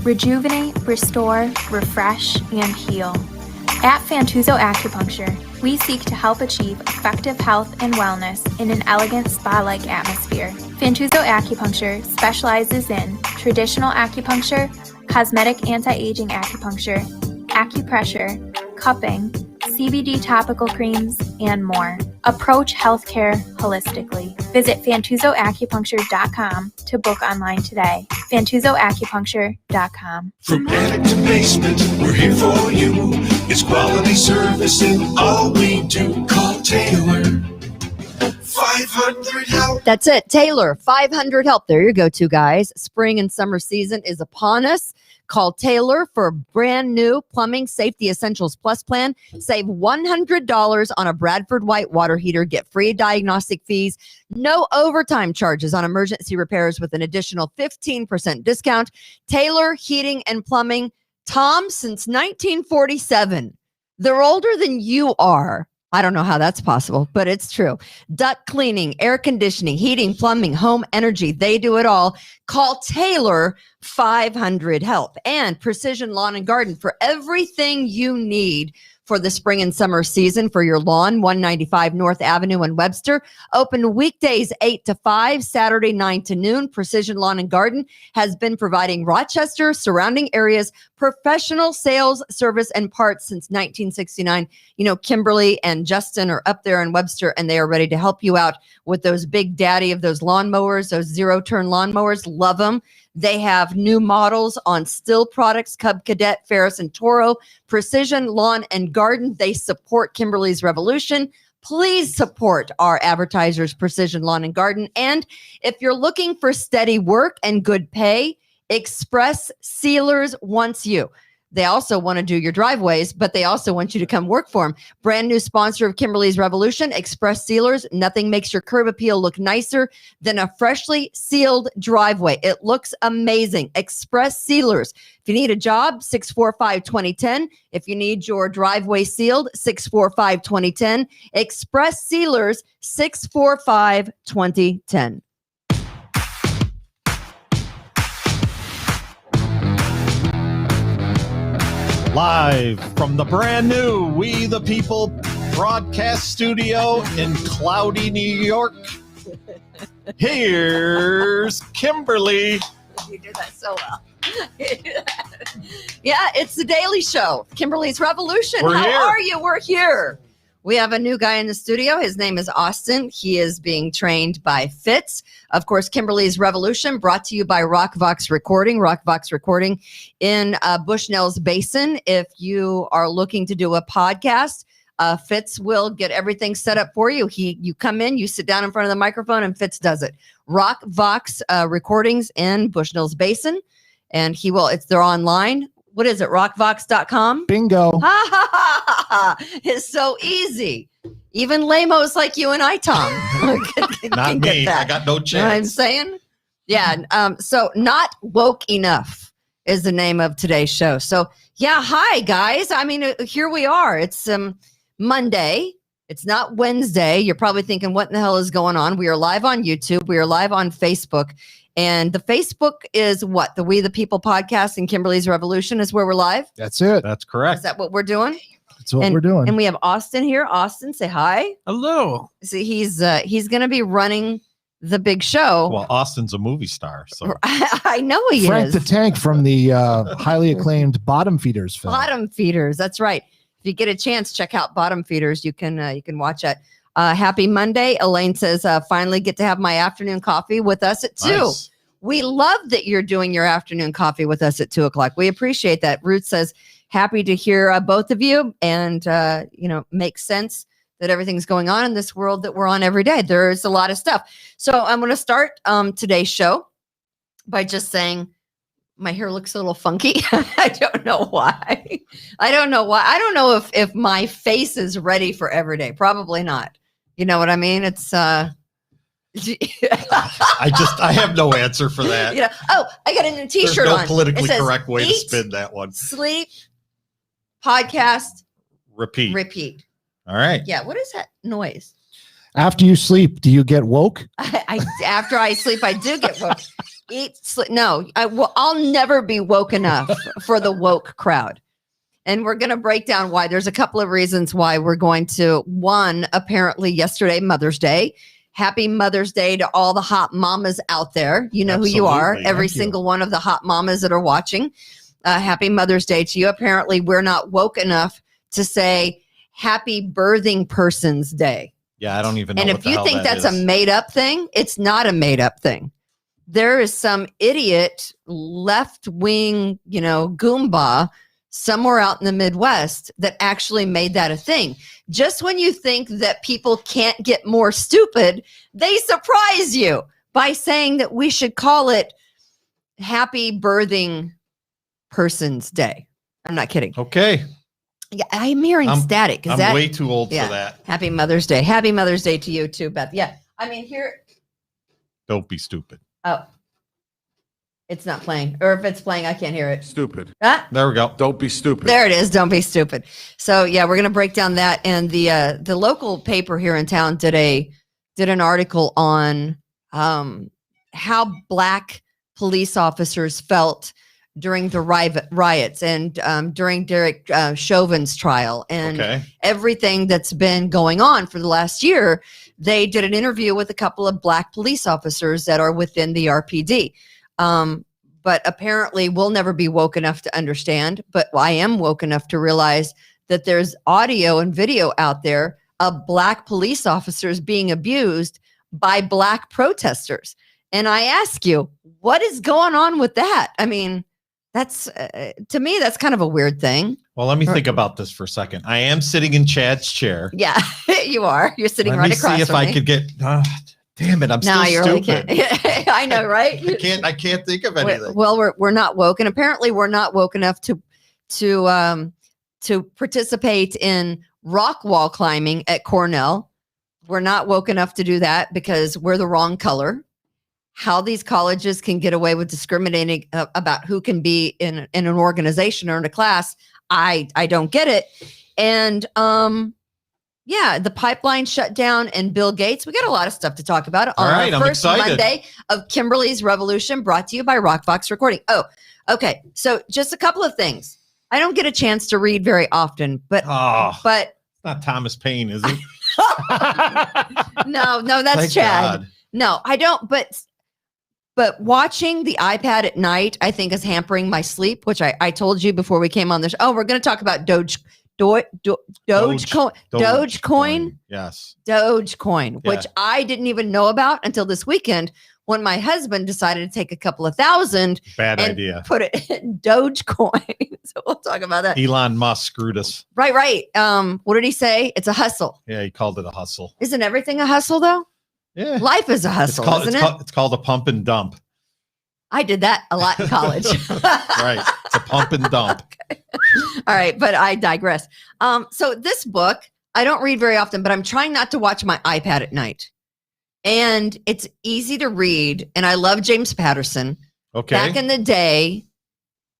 rejuvenate, restore, refresh, and heal. At Fantuzzo Acupuncture, we seek to help achieve effective health and wellness in an elegant spa-like atmosphere. Fantuzzo Acupuncture specializes in traditional acupuncture, cosmetic anti-aging acupuncture, acupressure, cupping, CBD topical creams, and more. Approach healthcare holistically. Visit FantuzzoAcupuncture.com to book online today. FantuzzoAcupuncture.com. From attic to basement, we're here for you. It's quality service in all we do. Call Taylor. 500 help. That's it. Taylor, 500 help. There you go, two guys. Spring and summer season is upon us. Call Taylor for a brand new Plumbing Safety Essentials Plus plan. Save $100 on a Bradford White water heater. Get free diagnostic fees. No overtime charges on emergency repairs with an additional 15% discount. Taylor Heating and Plumbing. Tom, since 1947. They're older than you are. I don't know how that's possible, but it's true. Duct cleaning, air conditioning, heating, plumbing, home energy. They do it all. Call Taylor 500 Help and Precision Lawn and Garden for everything you need for the spring and summer season for your lawn. 195 North Avenue in Webster. Open weekdays 8 to 5, Saturday 9 to noon. Precision Lawn and Garden has been providing Rochester, surrounding areas, professional sales, service, and parts since 1969. You know, Kimberly and Justin are up there in Webster, and they are ready to help you out with those big daddy of those lawnmowers, those zero-turn lawnmowers. Love them. They have new models on Still products, Cub Cadet, Ferris, and Toro. Precision Lawn and Garden. They support Kimberly's Revolution. Please support our advertisers, Precision Lawn and Garden. And if you're looking for steady work and good pay, Express Sealers wants you. They also want to do your driveways, but they also want you to come work for them. Brand new sponsor of Kimberly's Revolution, Express Sealers. Nothing makes your curb appeal look nicer than a freshly sealed driveway. It looks amazing. Express Sealers. If you need a job, 645-2010. If you need your driveway sealed, 645-2010. Express Sealers, 645-2010. Live from the brand new We the People broadcast studio in cloudy New York, here's Kimberly. You did that so well. Yeah, it's the Daily Show. Kimberly's Revolution. We're here. How are you? We're here. We have a new guy in the studio. His name is Austin. He is being trained by Fitz. Of course, Kimberly's Revolution brought to you by Rockvox Recording. Rockvox Recording in Bushnell's Basin. If you are looking to do a podcast, Fitz will get everything set up for you. You come in, you sit down in front of the microphone, and Fitz does it. Rockvox Recordings in Bushnell's Basin. And they're online. What is it? Rockvox.com? Bingo. Ha ha ha ha ha. It's so easy. Even lamos like you and I, Tom. Not me. I got no chance. You know what I'm saying? Yeah. So Not Woke Enough is the name of today's show. So yeah, hi guys. I mean, here we are. It's Monday. It's not Wednesday. You're probably thinking, what in the hell is going on? We are live on YouTube. We are live on Facebook. And the Facebook is what? The We the People podcast and Kimberly's Revolution is where we're live? That's it. That's correct. Is that what we're doing? That's what we're doing. And we have Austin here. Austin, say hi. Hello. See, he's going to be running the big show. Well, Austin's a movie star, so I know he Frank is. the Tank from the highly acclaimed Bottom Feeders film. Bottom Feeders. That's right. If you get a chance, check out Bottom Feeders. You can watch it. Happy Monday. Elaine says, finally get to have my afternoon coffee with us at 2. nice. We love that you're doing your afternoon coffee with us at 2:00. We appreciate that. Ruth says, happy to hear both of you, and makes sense that everything's going on in this world that we're on every day. There's a lot of stuff. So I'm going to start today's show by just saying my hair looks a little funky. I don't know why. I don't know if my face is ready for every day. Probably not. You know what I mean? It's I have no answer for that. I got a new t-shirt There's no on. politically It says, correct way to "Eat, spin that one. Sleep, podcast, Repeat. All repeat." right. Yeah, what is that noise? After you sleep, do you get woke? After I sleep, I do get woke. No, I'll never be woke enough for the woke crowd. And we're going to break down why. There's a couple of reasons why we're going to. One, apparently yesterday, Mother's Day. Happy Mother's Day to all the hot mamas out there. You know Absolutely. who you are. Every Thank you. single one of the hot mamas that are watching. Happy Mother's Day to you. Apparently, we're not woke enough to say Happy Birthing Person's Day. Yeah, I don't even know. And what if the you hell think that that's is. a made up thing, it's not a made up thing. There is some idiot left wing, Goomba somewhere out in the Midwest that actually made that a thing. Just when you think that people can't get more stupid, they surprise you by saying that we should call it Happy Birthing Person's Day. I'm not kidding. Okay. Yeah, I'm hearing static. Is I'm that way too old yeah. for that. Happy Mother's Day. Happy Mother's Day to you too, Beth. Yeah. I mean, here. Don't be stupid. Oh. It's not playing. Or if it's playing, I can't hear it. Stupid. There we go. Don't be stupid. There it is. Don't be stupid. So yeah, we're gonna break down that. And the local paper here in town did an article on how Black police officers felt during the riots and during Derek Chauvin's trial and everything that's been going on for the last year. They did an interview with a couple of Black police officers that are within the RPD. But apparently we'll never be woke enough to understand, but I am woke enough to realize that there's audio and video out there of Black police officers being abused by Black protesters. And I ask you, what is going on with that? I mean, that's to me, that's kind of a weird thing. Well, let me think about this for a second. I am sitting in Chad's chair. Yeah, you are. You're sitting right across from me. Let me see if I could get. Damn it! I'm still stupid. I know, right? I can't think of anything. Well, we're not woke, and apparently we're not woke enough to participate in rock wall climbing at Cornell. We're not woke enough to do that because we're the wrong color. How these colleges can get away with discriminating about who can be in an organization or in a class, I don't get it. And yeah, the pipeline shut down and Bill Gates. We got a lot of stuff to talk about on our first Monday of Kimberly's Revolution, brought to you by Rockfox Recording. Oh, okay. So just a couple of things. I don't get a chance to read very often, but it's not Thomas Paine, is it? No, that's Thank Chad. God. No, I don't. But watching the iPad at night, I think, is hampering my sleep, which I told you before we came on this. Oh, we're going to talk about Dogecoin. Yes. Dogecoin, which I didn't even know about until this weekend when my husband decided to take a couple of thousand. Bad idea. Put it in Dogecoin. So we'll talk about that. Elon Musk screwed us. Right. What did he say? It's a hustle. Yeah, he called it a hustle. Isn't everything a hustle though? Yeah. Life is a hustle, isn't it? It's called a pump and dump. I did that a lot in college. Right. It's a pump and dump. Okay. All right, but I digress. So this book, I don't read very often, but I'm trying not to watch my iPad at night. And it's easy to read. And I love James Patterson. Okay. Back in the day,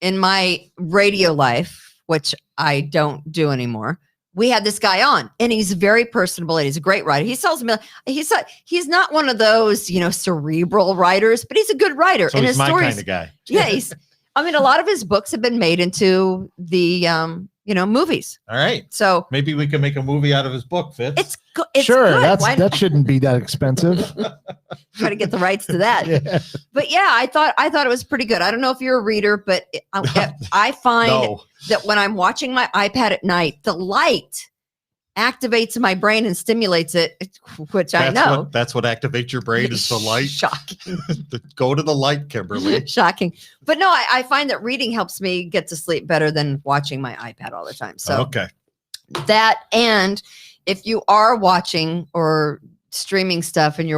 in my radio life, which I don't do anymore, we had this guy on, and he's very personable, and he's a great writer. He sells he's not one of those, cerebral writers, but he's a good writer. So and he's his my stories, kind of guy. Yeah, a lot of his books have been made into the movies. All right. So maybe we can make a movie out of his book, Fitz. It's sure, good. that shouldn't be that expensive. Try to get the rights to that. Yeah. But yeah, I thought it was pretty good. I don't know if you're a reader, but I find that when I'm watching my iPad at night, the light activates my brain and stimulates it, which I know. That's what activates your brain is the light. Shocking. Go to the light, Kimberly. Shocking. But no, I find that reading helps me get to sleep better than watching my iPad all the time. So okay. That, and if you are watching or streaming stuff and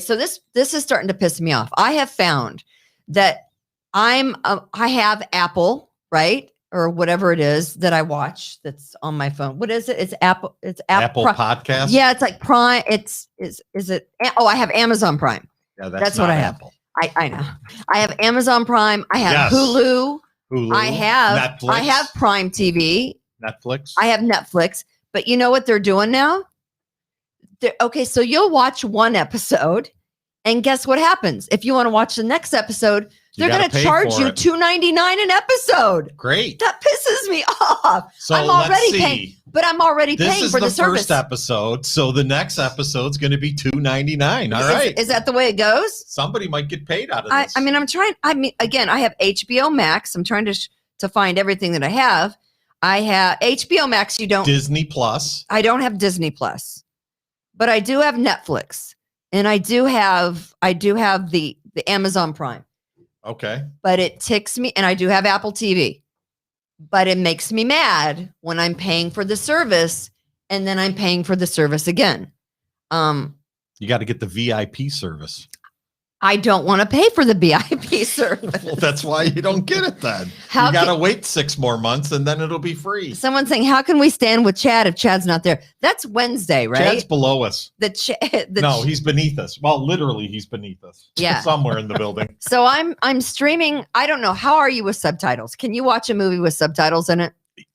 so this is starting to piss me off. I have found that I have Apple, right? Or whatever it is that I watch that's on my phone. What is it? It's Apple. It's Apple Podcast. Yeah, it's like Prime. Is it? Oh, I have Amazon Prime. Yeah, that's what I have. I know. I have Amazon Prime. I have Hulu. I have Netflix. I have Prime TV. Netflix. I have Netflix. But you know what they're doing now? Okay, so you'll watch one episode And guess what happens? If you want to watch the next episode, they're going to charge you $2.99 an episode. Great. That pisses me off. So I'm let's already see. paying, but I'm already paying for the service. This is the first episode, so the next episode's going to be $2.99. All right. Is that the way it goes? Somebody might get paid out of this. I mean, again, I have HBO Max. I'm trying to find everything that I have. I have HBO Max. Disney Plus. I don't have Disney Plus, but I do have Netflix, and I do have the Amazon Prime. Okay. But it ticks me, and I do have Apple TV, but it makes me mad when I'm paying for the service and then I'm paying for the service again. You got to get the VIP service. I don't want to pay for the VIP service. Well, that's why you don't get it then. You got to wait 6 more months and then it'll be free. Someone's saying, how can we stand with Chad if Chad's not there? That's Wednesday, right? Chad's below us. No, he's beneath us. Well, literally he's beneath us. Yeah. Somewhere in the building. So I'm streaming. I don't know. How are you with subtitles? Can you watch a movie with subtitles in it?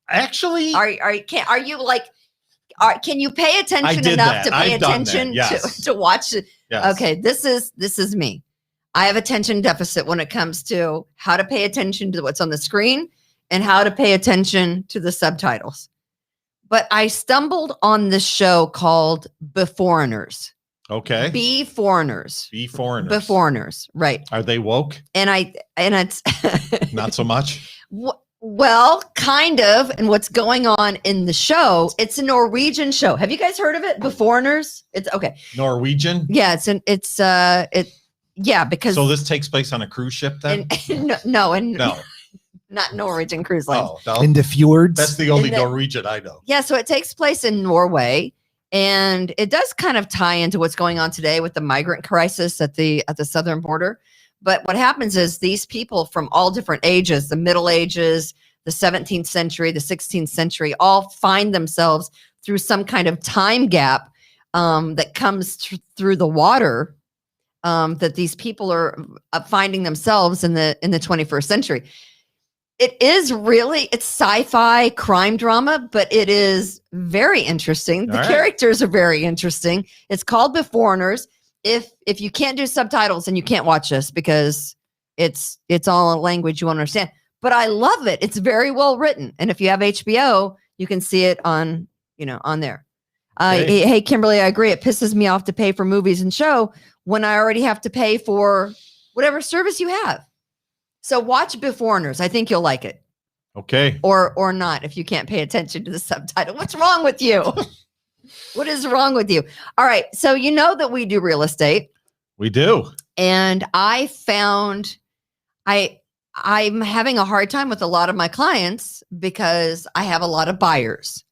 Actually, can you pay attention enough to pay attention to watch it? Yes. Okay, this is me. I have attention deficit when it comes to how to pay attention to what's on the screen and how to pay attention to the subtitles. But I stumbled on this show called Beforeigners. Okay. Beforeigners. Beforeigners, right. Are they woke? And it's not so much. Well, kind of. And what's going on in the show, it's a Norwegian show. Have you guys heard of it? Beforeigners? It's okay. Norwegian? Yeah, because so this takes place on a cruise ship then? No, not Norwegian cruise lines. Oh, no. In the fjords. That's the only Norwegian I know. Yeah, so it takes place in Norway, and it does kind of tie into what's going on today with the migrant crisis at the southern border. But what happens is these people from all different ages, the Middle Ages, the 17th century, the 16th century, all find themselves through some kind of time gap that comes through the water, that these people are finding themselves in the 21st century. It's sci-fi crime drama, but it is very interesting. The characters are very interesting. It's called Beforeigners. If you can't do subtitles, and you can't watch this because it's all a language you won't understand. But I love it. It's very well written. And if you have HBO, you can see it on there. Hey, Kimberly, I agree. It pisses me off to pay for movies and show when I already have to pay for whatever service you have. So watch Beforeigners. I think you'll like it. Okay. Or not if you can't pay attention to the subtitle. What's wrong with you? What is wrong with you? All right. So you know that we do real estate. We do. And I found I'm having a hard time with a lot of my clients because I have a lot of buyers.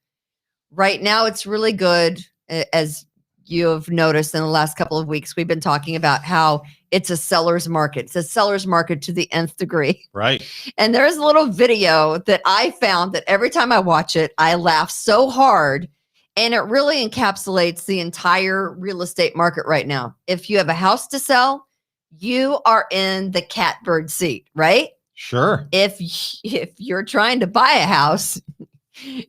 Right now, it's really good. As you have noticed in the last couple of weeks, we've been talking about how it's a seller's market. It's a seller's market to the nth degree. Right. And there's a little video that I found that every time I watch it, I laugh so hard. And it really encapsulates the entire real estate market right now. If you have a house to sell, you are in the catbird seat, right? Sure. If you're trying to buy a house,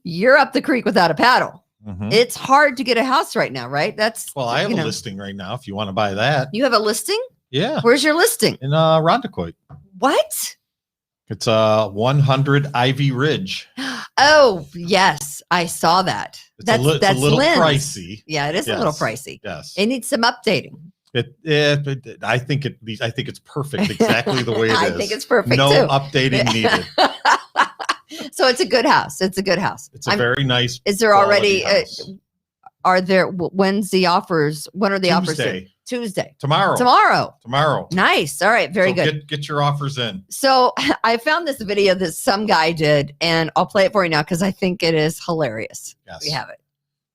you're up the creek without a paddle. Mm-hmm. It's hard to get a house right now, right? I have a listing right now if you want to buy that. You have a listing? Yeah. Where's your listing? In Rondequoit. What? It's 100 Ivy Ridge. Oh, yes. I saw that. That's a little Lynn's. Pricey. Yeah, it is a little pricey. Yes. It needs some updating. I think it's perfect exactly the way it is. I think it's perfect no too. Updating needed. So it's a good house. It's a good house. It's a very nice. Is there already? When's the offers? When are the offers? Tuesday. Tomorrow. Nice. All right. Very good. Get your offers in. So I found this video that some guy did, and I'll play it for you now because I think it is hilarious. Yes. We have it.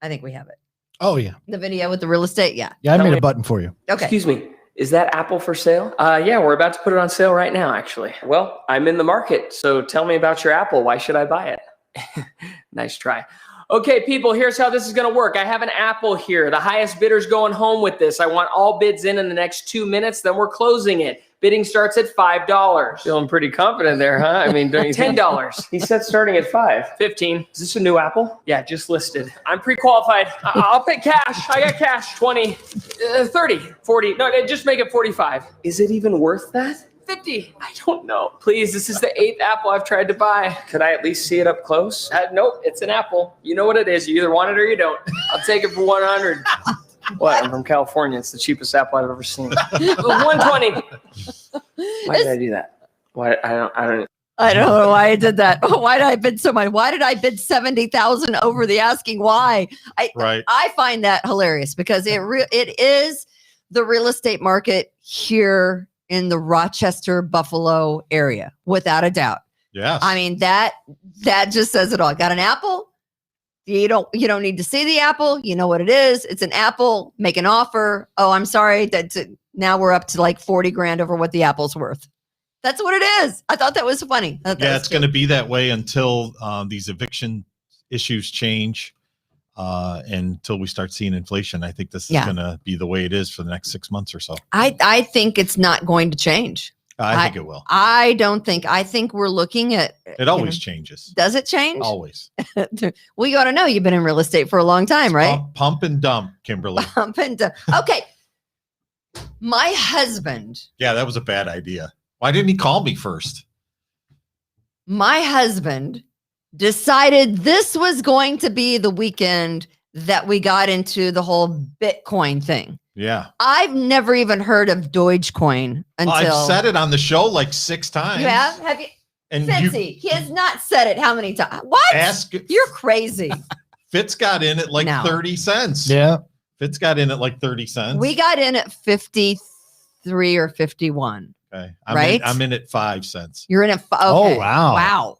I think we have it. Oh, yeah. The video with the real estate. Yeah. Yeah, I made a button for you. Okay. Excuse me. Is that Apple for sale? Yeah, we're about to put it on sale right now, actually. Well, I'm in the market, so tell me about your Apple. Why should I buy it? Nice try. Okay, people, here's how this is going to work. I have an Apple here. The highest bidder's going home with this. I want all bids in the next 2 minutes, then we're closing it. Bidding starts at $5. Feeling pretty confident there, huh? I mean, don't you think? $10. He said starting at $5. 15. Is this a new Apple? Yeah, just listed. I'm pre-qualified. I'll pay cash. I got cash. 20, 30, 40. No, just make it 45. Is it even worth that? 50. I don't know. Please, this is the 8th Apple I've tried to buy. Could I at least see it up close? Nope, it's an Apple. You know what it is. You either want it or you don't. I'll take it for 100. What? I'm from California. It's the cheapest Apple I've ever seen. 120. Why did I do that? Why? I don't. I don't know why I did that. Why did I bid so much? Why did I bid 70,000 over the asking? Why? I find that hilarious because it is the real estate market here in the Rochester, Buffalo area, without a doubt. Yes. I mean, that just says it all. Got an apple? You don't need to see the apple. You know what it is. It's an apple. Make an offer. Oh, I'm sorry. Now we're up to like 40 grand over what the apple's worth. That's what it is. I thought that was funny. It's going to be that way until these eviction issues change. Until we start seeing inflation. I think this is going to be the way it is for the next 6 months or so. I think it's not going to change. I think it will. I don't think. I think we're looking at. It always changes. Does it change? Always. Well, you ought to know. You've been in real estate for a long time, right? Pump and dump, Kimberly. Pump and dump. Okay. My husband. Yeah, that was a bad idea. Why didn't he call me first? My husband decided this was going to be the weekend that we got into the whole Bitcoin thing. Yeah. I've never even heard of Dogecoin until I've said it on the show like 6 times. You have? Have you? And Fitzy, he has not said it how many times? What? You're crazy. Fitz got in at like 30 cents. Yeah. Fitz got in at like 30 cents. We got in at 53 or 51. Okay. I'm in at 5 cents. You're in at okay. Oh, wow. Wow.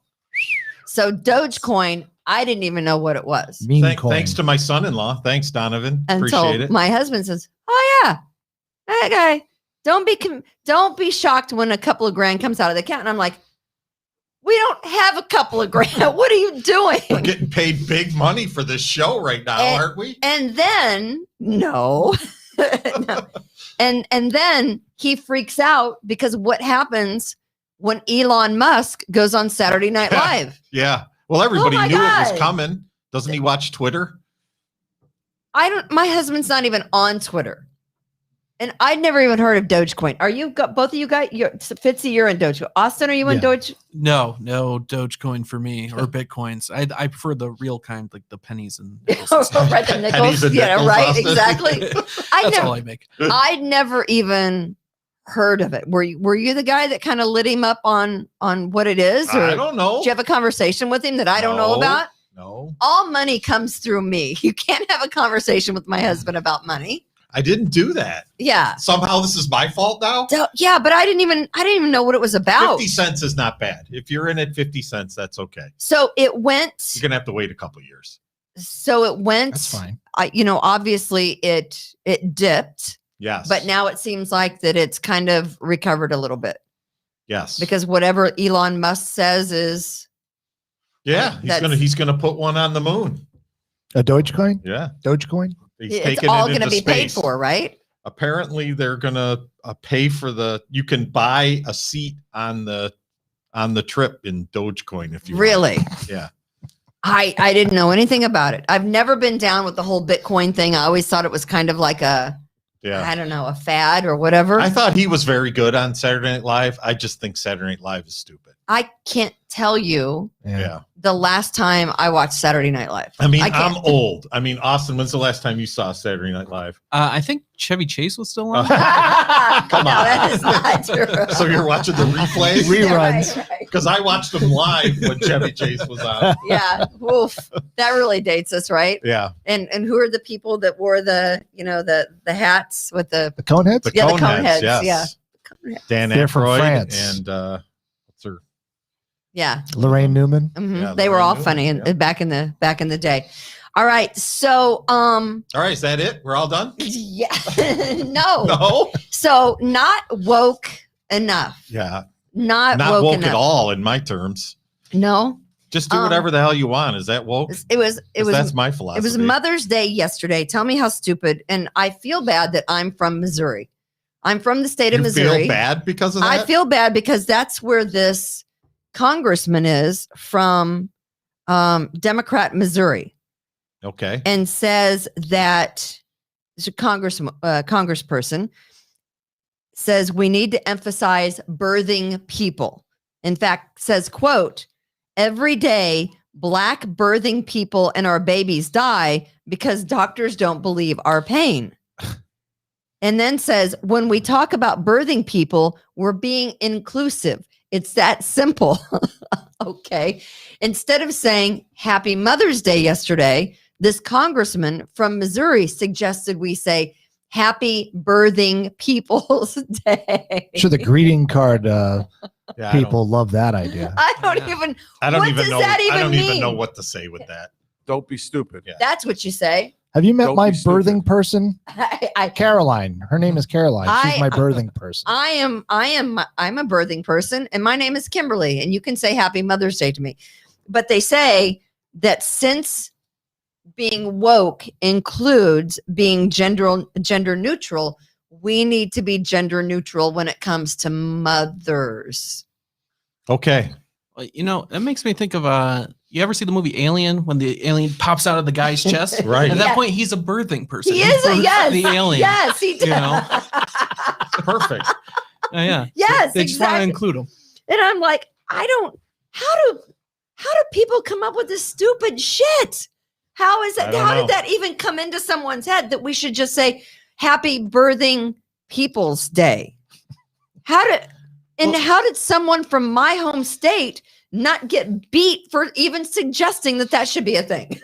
So Dogecoin, I didn't even know what it was. Thanks to my son-in-law. Thanks, Donovan. Until Appreciate it. My husband says, "Oh yeah, that guy. Don't be shocked when a couple of grand comes out of the account." And I'm like, "We don't have a couple of grand. What are you doing? We're getting paid big money for this show right now, aren't we?" And then no. No. And then he freaks out because what happens when Elon Musk goes on Saturday Night Live? Yeah. Well, everybody knew God. it was coming. Doesn't he watch Twitter? My husband's not even on Twitter. And I'd never even heard of Dogecoin. Are you both of you guys? Fitzy, you're in Dogecoin. Austin, are you in Doge? No Dogecoin for me or Bitcoins. I prefer the real kind, like the pennies and right, the nickels. Pennies and Yeah, nickels, right, Austin. exactly. That's all I make. I'd never even heard of it. Were you the guy that kind of lit him up on what it is? Or I don't know. did you have a conversation with him that I don't know about? No. All money comes through me. You can't have a conversation with my husband about money. I didn't do that. Yeah. Somehow this is my fault now. So, yeah, but I didn't even know what it was about. 50 cents is not bad. If you're in at 50 cents, that's okay. So it went. You're going to have to wait a couple of years. So it went. That's fine. Obviously it dipped. Yes. But now it seems like that it's kind of recovered a little bit. Yes. Because whatever Elon Musk says is. Yeah, he's gonna put one on the moon. A Dogecoin? Yeah. Dogecoin? It's all going to be paid for, right? Apparently, they're going to pay for you can buy a seat on the trip in Dogecoin if you really want. Yeah. I didn't know anything about it. I've never been down with the whole Bitcoin thing. I always thought it was kind of like I don't know, a fad or whatever. I thought he was very good on Saturday Night Live. I just think Saturday Night Live is stupid. I can't tell you Yeah. the last time I watched Saturday Night Live. I mean, I'm old. I mean, Austin, when's the last time you saw Saturday Night Live? I think Chevy Chase was still on. Come on. No, that is not true. So you're watching the replays? Reruns. Right. Because I watched them live when Chevy Chase was on. Yeah. Oof. That really dates us, right? Yeah. And who are the people that wore the hats with the cone heads? The cone heads, heads, yes. yeah. Dan They're from Aykroyd France. and what's her? Yeah. Lorraine Newman. Mhm. Yeah, they were Lorraine all Newman, funny yeah. back in the day. All right. So All right, is that it? We're all done? yeah. No. No? So not woke enough. Yeah. Not woke enough. at all in my terms. No. Just do whatever the hell you want. Is that woke? It was That's my philosophy. It was Mother's Day yesterday. Tell me how stupid. And I feel bad that I'm from Missouri. I'm from the state of You Missouri. feel bad because of that? I feel bad because that's where this congressman is from, Democrat Missouri, Okay. and says that it's a congressperson says we need to emphasize birthing people. In fact, says, quote, every day Black birthing people and our babies die because doctors don't believe our pain. And then says, when we talk about birthing people, we're being inclusive. It's that simple. Okay. Instead of saying Happy Mother's Day yesterday, this congressman from Missouri suggested we say Happy Birthing People's Day. Sure, the greeting card Yeah, people love that idea. I don't even know. I don't even know what to say with that. Don't be stupid. Yeah. That's what you say. Have you met Don't my be stupid. birthing person? Caroline. Her name is Caroline. She's my birthing person. I'm a birthing person, and my name is Kimberly, and you can say Happy Mother's Day to me. But they say that since being woke includes being gender neutral, we need to be gender neutral when it comes to mothers. Okay. That makes me think of you ever see the movie Alien when the alien pops out of the guy's chest? Right. At that point, he's a birthing person. He is the alien. Yes, he does. Perfect. Yeah. Yes, They just want to exactly. include him. And I'm like, how do people come up with this stupid shit? How is I that? don't How know. did that even come into someone's head that we should just say Happy Birthing People's Day? How did someone from my home state not get beat for even suggesting that should be a thing?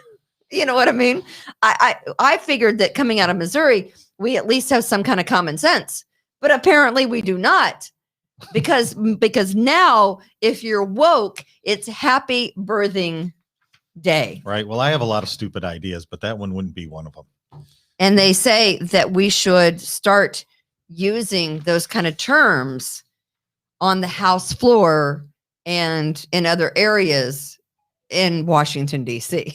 You know what I mean? I figured that coming out of Missouri, we at least have some kind of common sense, but apparently we do not. Because now if you're woke, it's Happy Birthing Day. Right. Well, I have a lot of stupid ideas, but that one wouldn't be one of them. And they say that we should start using those kind of terms on the House floor and in other areas in Washington, D.C.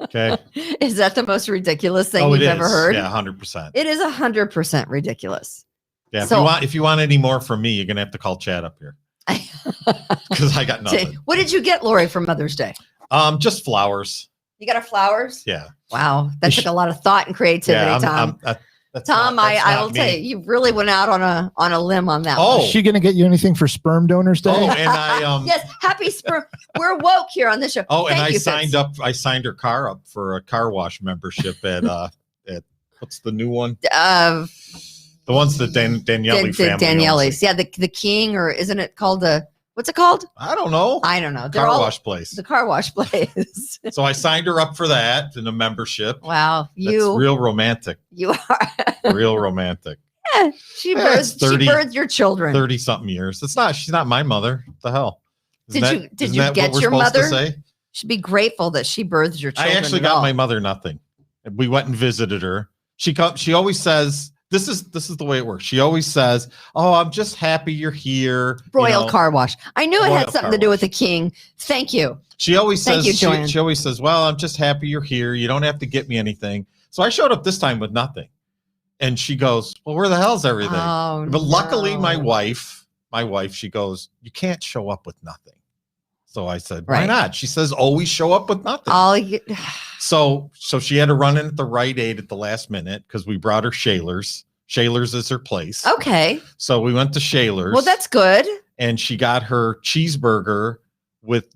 Okay. Is that the most ridiculous thing you've ever heard? Yeah, 100%. It is 100% ridiculous. Yeah. So- if you want any more from me, you're gonna have to call Chad up here because I got nothing. What did you get, Lori, for Mother's Day? Just flowers. You got her flowers? Yeah. Wow. That took a lot of thought and creativity, Tom. That's Tom, not- that's I not will me. tell you, you really went out on a limb on that. Oh. one. Is she going to get you anything for Sperm Donors Day? Oh, and I Yes, happy sperm. We're woke here on this show. Oh, and Thank I you, signed Fitz. up. I signed her car up for a car wash membership at what's the new one? The one's the Daniele family. Daniele's. Yeah, the King, or isn't it called what's it called? I don't know. I don't know. Car wash place. The car wash place. So I signed her up for that in a membership. Wow, That's real romantic. You are. Real romantic. Yeah, she birthed your children. 30 something years. She's not my mother. What the hell? Did you get your mother? Should be grateful that she birthed your children. I actually got my mother nothing. We went and visited her. She always says, this is the way it works. She always says, "Oh, I'm just happy you're here." Royal car wash. I knew it Royal had something to do with the King. Thank you. She always Thank says, you, Joanne. she always says, "Well, I'm just happy you're here. You don't have to get me anything." So I showed up this time with nothing. And she goes, "Well, where the hell's everything?" Oh, but luckily no. my wife, she goes, "You can't show up with nothing." So I said, "Why Right. not?" She says, "Always show up with nothing." So she had to run in at the Rite Aid at the last minute because we brought her Shaler's. Shaler's is her place. Okay. So we went to Shaler's. Well, that's good. And she got her cheeseburger with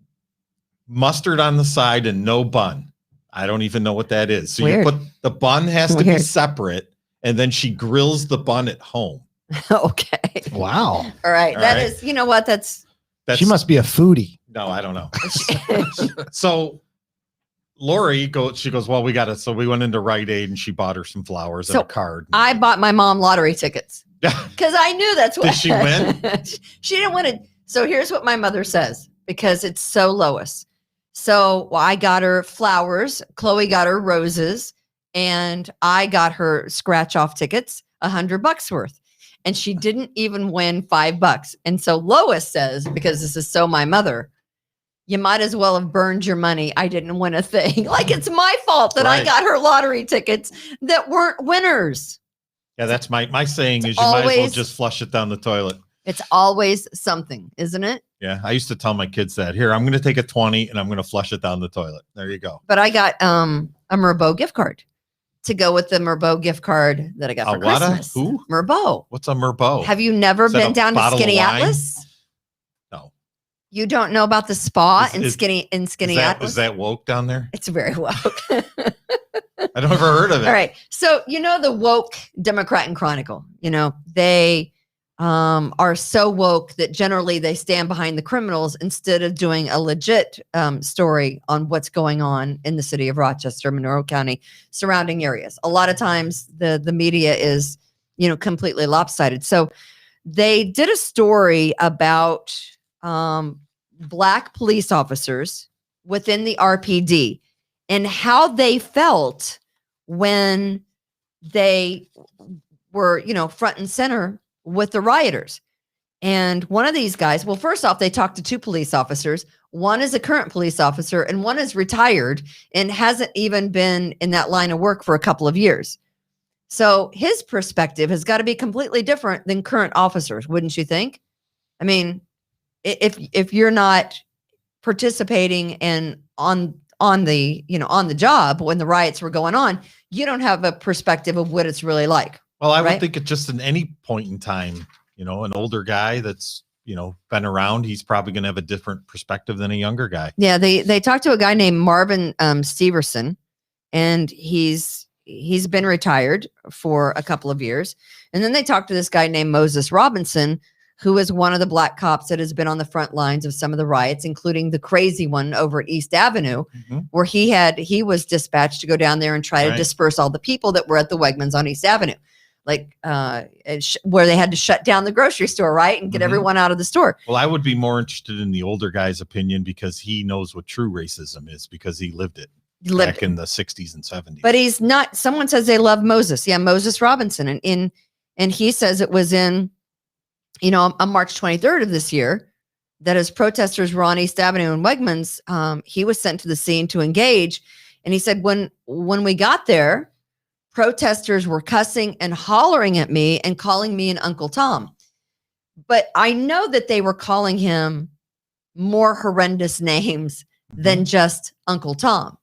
mustard on the side and no bun. I don't even know what that is. So Weird. you put the bun has to be Weird. separate, and then she grills the bun at home. Okay. Wow. All right. All That right. is, you know what? That's She must be a foodie. No, I don't know. So Lori she goes, "Well, we got it." So we went into Rite Aid and she bought her some flowers and a card. I bought my mom lottery tickets Yeah. because I knew that's what. Did she win? She didn't win it. So here's what my mother says because it's so Lois. So I got her flowers. Chloe got her roses, and I got her scratch off tickets, $100 worth. And she didn't even win $5. And so Lois says, because this is so my mother, you might as well have burned your money. I didn't win a thing. Like it's my fault that I Right. got her lottery tickets that weren't winners. Yeah, that's my saying is you might as well just flush it down the toilet. It's always something, isn't it? Yeah, I used to tell my kids that. Here, I'm going to take a 20 and I'm going to flush it down the toilet. There you go. But I got a Merbeau gift card to go with the Merbeau gift card that I got for Christmas. Who? Merbeau. What's a Merbeau? Have you never been down to Skinny Atlas? No. You don't know about the spa in Skinny Atlas? Is that woke down there? It's very woke. I don't ever heard of it. All right. So, the woke Democrat and Chronicle, they are so woke that generally they stand behind the criminals instead of doing a legit story on what's going on in the city of Rochester, Monroe County, surrounding areas. A lot of times the media is, completely lopsided. So they did a story about Black police officers within the RPD and how they felt when they were, front and center with the rioters. And one of these guys, well, first off, they talked to two police officers. One is a current police officer and one is retired and hasn't even been in that line of work for a couple of years. So his perspective has got to be completely different than current officers, wouldn't you think? I mean, if you're not participating and on the job when the riots were going on, you don't have a perspective of what it's really like. Well, I would think at just in any point in time, an older guy that's, been around, he's probably going to have a different perspective than a younger guy. Yeah. They talked to a guy named Marvin Steverson, and he's been retired for a couple of years. And then they talked to this guy named Moses Robinson, who is one of the Black cops that has been on the front lines of some of the riots, including the crazy one over at East Avenue, where he was dispatched to go down there and try to disperse all the people that were at the Wegmans on East Avenue. Where they had to shut down the grocery store, right? And get everyone out of the store. Well, I would be more interested in the older guy's opinion because he knows what true racism is because he lived it back in the 60s and 70s. But he's not, someone says they love Moses. Yeah, Moses Robinson. And he says it was in, on March 23rd of this year that as protesters were on East Avenue and Wegmans, he was sent to the scene to engage. And he said, when we got there, protesters were cussing and hollering at me and calling me an Uncle Tom. But I know that they were calling him more horrendous names than just Uncle Tom.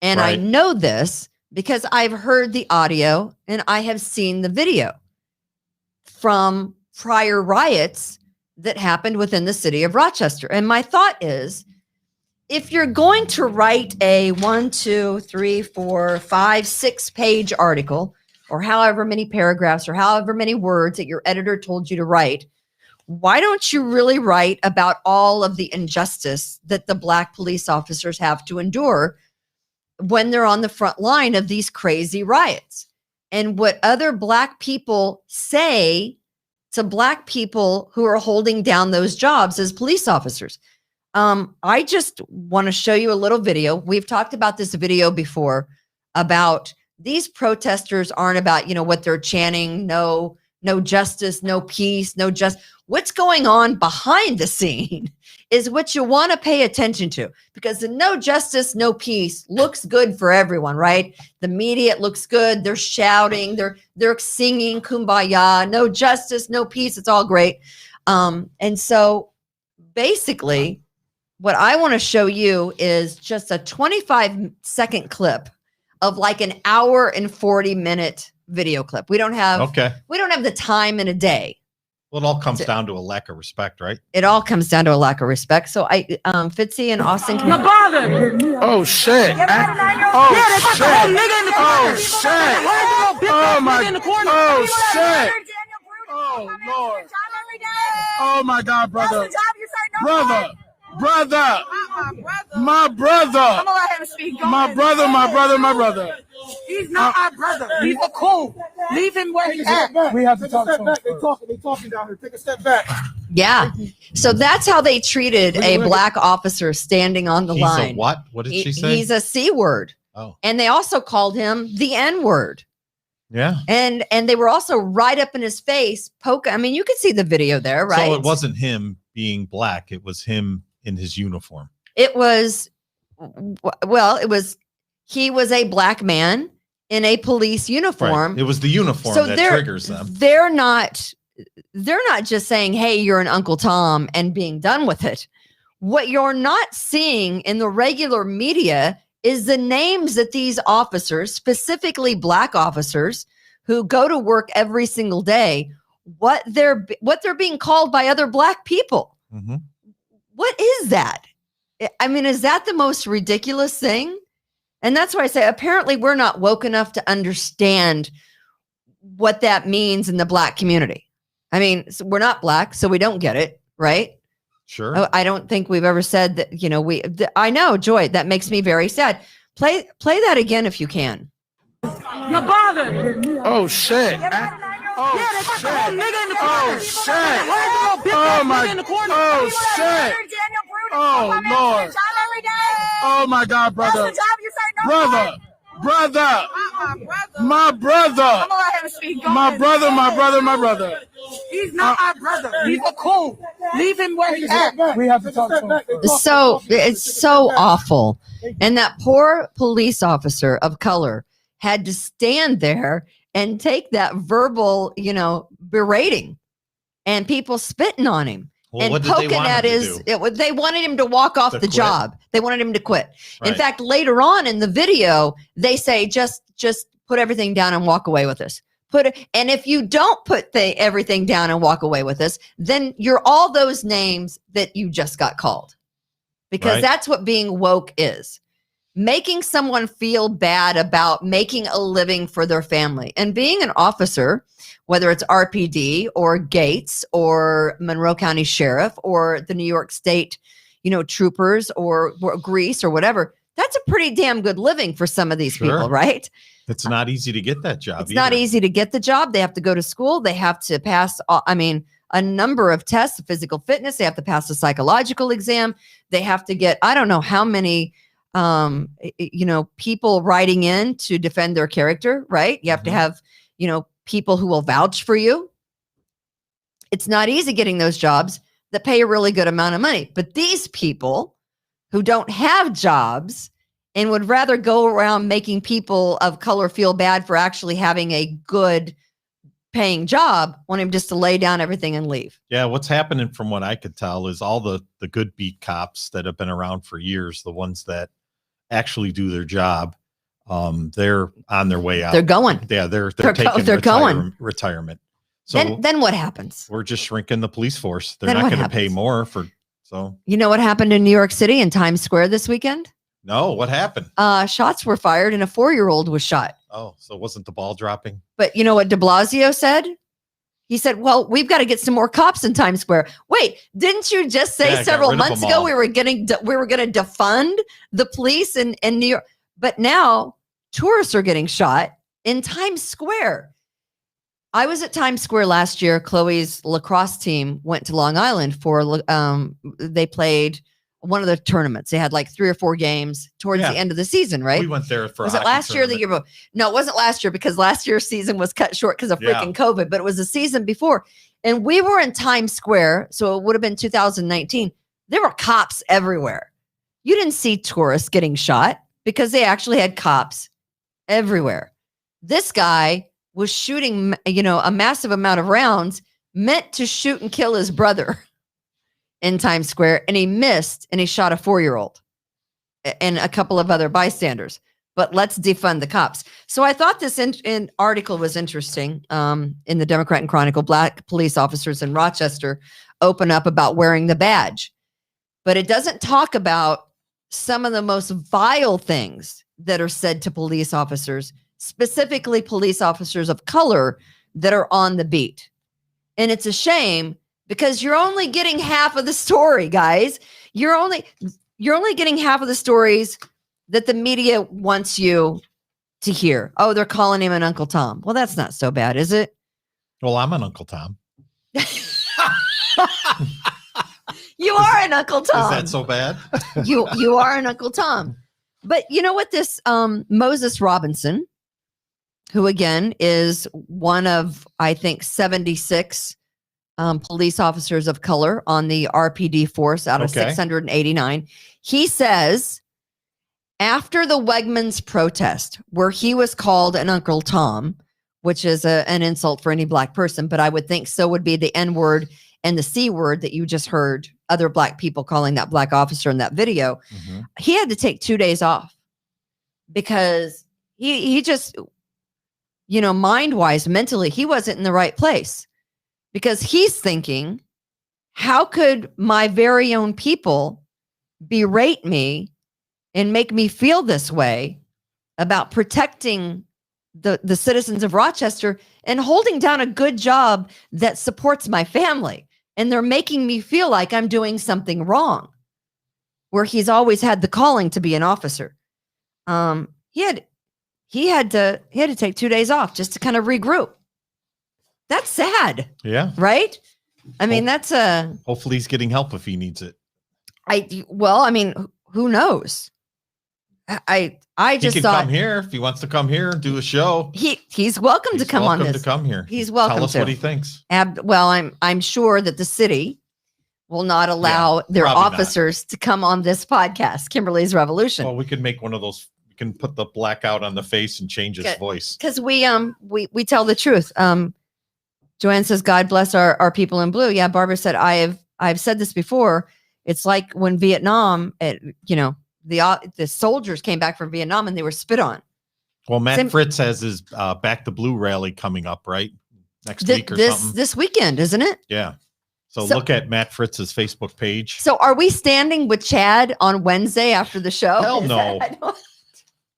And I know this because I've heard the audio and I have seen the video from prior riots that happened within the city of Rochester. And my thought is, if you're going to write a 1, 2, 3, 4, 5, 6 page article, or however many paragraphs or however many words that your editor told you to write, why don't you really write about all of the injustice that the Black police officers have to endure when they're on the front line of these crazy riots? And what other Black people say to Black people who are holding down those jobs as police officers. I just want to show you a little video. We've talked about this video before about these protesters aren't about, what they're chanting, no justice, no peace, no justice. What's going on behind the scene is what you want to pay attention to, because the no justice, no peace looks good for everyone, right? The media, it looks good. They're shouting, they're singing Kumbaya, no justice, no peace. It's all great. And so basically, what I want to show you is just a 25-second clip of like an hour and 40-minute video clip. We don't have the time in a day. Well, it all comes down to a lack of respect, right? It all comes down to a lack of respect. So Fitzy and Austin. My father. Oh shit. Oh shit. Oh my. Oh shit. Oh Lord. Oh my God, brother. Brother. My brother. I'm gonna let him speak. My brother. He's not our brother. He's a coon. Leave him where he's at. We have to talk to him. They talking down here. Take a step back. Yeah. So that's how they treated a Black officer standing on the line. He's a what? What did she say? He's a C word. Oh. And they also called him the N word. Yeah. And they were also right up in his face, I mean, you could see the video there, right? So it wasn't him being Black. It was him in his uniform. He was a Black man in a police uniform. Right. It was the uniform that triggers them. They're not just saying, hey, you're an Uncle Tom and being done with it. What you're not seeing in the regular media is the names that these officers, specifically Black officers who go to work every single day, what they're being called by other Black people. Mm-hmm. What is that? I mean, is that the most ridiculous thing? And that's why I say, apparently we're not woke enough to understand what that means in the Black community. I mean, we're not Black, so we don't get it, right? Sure. I don't think we've ever said that, I know, Joy, that makes me very sad. Play that again if you can. Your father. Oh, shit. Oh, shit. Oh, shit. Oh, my. Oh, shit. Oh, Lord. Oh, my God, brother. Brother. My brother. My brother. He's not our brother. He's a coon. Leave him where he's at. We have to talk to him. So it's so awful. And that poor police officer of color had to stand there and take that verbal, berating and people spitting on him. Well, and what did poking at they wanted him to walk off the job. They wanted him to quit. Right. In fact, later on in the video, they say, just put everything down and walk away with this. And if you don't put everything down and walk away with this, then you're all those names that you just got called. Because that's what being woke is. Making someone feel bad about making a living for their family. And being an officer, whether it's RPD or Gates or Monroe County Sheriff or the New York State, troopers or Greece or whatever, that's a pretty damn good living for some of these people, right? It's not easy to get that job. It's not easy to get the job. They have to go to school. They have to pass, a number of tests, physical fitness. They have to pass a psychological exam. They have to get, I don't know how many people writing in to defend their character, right? You have to have, people who will vouch for you. It's not easy getting those jobs that pay a really good amount of money. But these people who don't have jobs and would rather go around making people of color feel bad for actually having a good paying job, want him just to lay down everything and leave. Yeah, what's happening from what I could tell is all the good beat cops that have been around for years, the ones that actually do their job, they're on their way out. They're going. Yeah, they're taking retirement. So then what happens? We're just shrinking the police force. They're not going to pay more for. So you know what happened in New York City in Times Square this weekend? No, what happened? Shots were fired and a 4-year-old was shot. Oh, so it wasn't the ball dropping? But you know what de Blasio said? He said, well, we've got to get some more cops in Times Square. Wait, didn't you just say several months ago we were going to defund the police in New York? But now tourists are getting shot in Times Square. I was at Times Square last year. Chloe's lacrosse team went to Long Island for, they played one of the tournaments. They had like 3 or 4 games towards the end of the season, right? We went there for was it last year or the year before? No, it wasn't last year because last year's season was cut short because of freaking COVID, but it was the season before. And we were in Times Square, so it would have been 2019. There were cops everywhere. You didn't see tourists getting shot because they actually had cops everywhere. This guy was shooting, a massive amount of rounds meant to shoot and kill his brother in Times Square, and he missed, and he shot a 4-year-old and a couple of other bystanders. But let's defund the cops. So I thought this article was interesting. In the Democrat and Chronicle, Black police officers in Rochester open up about wearing the badge, but it doesn't talk about some of the most vile things that are said to police officers, specifically police officers of color that are on the beat. And it's a shame because you're only getting half of the story, guys. You're only getting half of the stories that the media wants you to hear. Oh, they're calling him an Uncle Tom. Well, that's not so bad, is it? Well, I'm an Uncle Tom. You are an Uncle Tom. Is that so bad? You are an Uncle Tom. But you know what? This Moses Robinson, who again is one of, I think, 76 police officers of color on the RPD force out of 689. He says, After the Wegmans protest, where he was called an Uncle Tom, which is an insult for any black person, but I would think so would be the N word and the C word that you just heard other black people calling that black officer in that video. Mm-hmm. He had to take 2 days off because he just, mind-wise, mentally, he wasn't in the right place because he's thinking, how could my very own people berate me and make me feel this way about protecting the citizens of Rochester and holding down a good job that supports my family. And they're making me feel like I'm doing something wrong, where he's always had the calling to be an officer. He had to take 2 days off just to kind of regroup. That's sad. Yeah. Right? I mean, that's hopefully he's getting help if he needs it. Who knows? I just he can thought come here if he wants to come here and do a show. He's welcome to come on this. To come here. He's welcome Tell us to. what he thinks. I'm sure that the city will not allow their officers to come on this podcast, Kimberly's Revolution. Well, we could make one of those. We can put the blackout on the face and change his voice. Because we tell the truth. Joanne says, "God bless our people in blue." Yeah, Barbara said, "I've said this before. It's like when Vietnam, the soldiers came back from Vietnam and they were spit on." Well, Matt Fritz has his Back the Blue rally coming up, right? Next week or something. This weekend, isn't it? Yeah. So look at Matt Fritz's Facebook page. So are we standing with Chad on Wednesday after the show? Hell no.